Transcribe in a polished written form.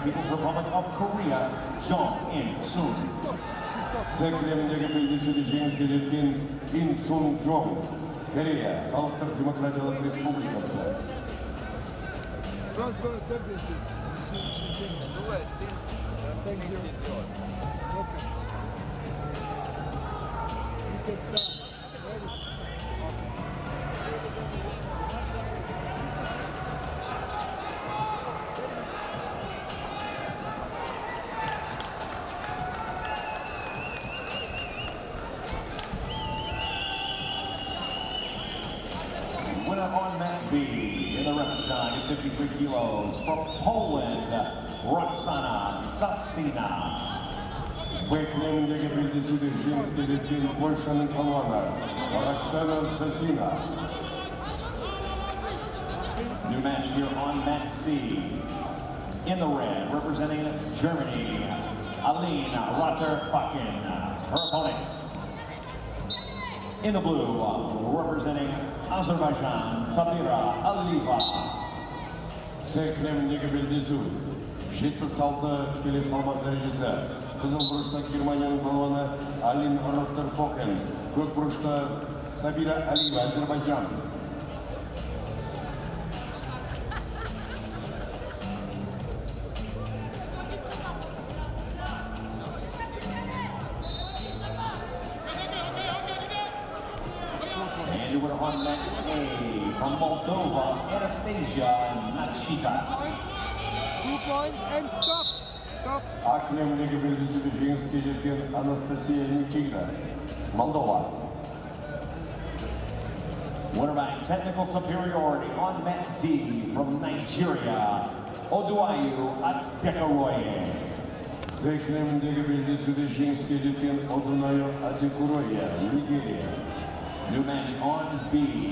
People's Republic of Korea, Jong In-soon. Це Кремльдегі белгісі жеңіске жеткен Ким Сун Джонг, Корея, Халықтық Демократиялық Республикасы. Transfer championship. Thank you. Okay. You can start. Ready? Winner on mat B in the representative 53 kilos from Poland, Roxana Zasina. Бұл Кремльдегі белгісі жеңіске жеткен Польшаның палуаны Roxana Zasina. New match here on mat C. In the red, representing Germany, Aline Rotterfaken, her opponent. In the blue, representing Azerbaijan, Sabira Aliva. Це Кремльдегі белгісі 76 келі салмақ дәрежесі. Қызыл бұрышта Германияның палуаны Алин Роттерфокен, көк бұрышта Сабира Алива, Азербайджан. And we're on mat A from Moldova, Anastasia Nachita. 2 point and stop. Stop. А Кремльдегі белгісі жеңіске жеткен Анастасия Никита, Молдова. Winner by technical superiority on mat D from Nigeria, Oduayu ADEKUOROYE. Д Кремльдегі белгісі жеңіске жеткен ADEKUOROYE, Нигерия. New match on B.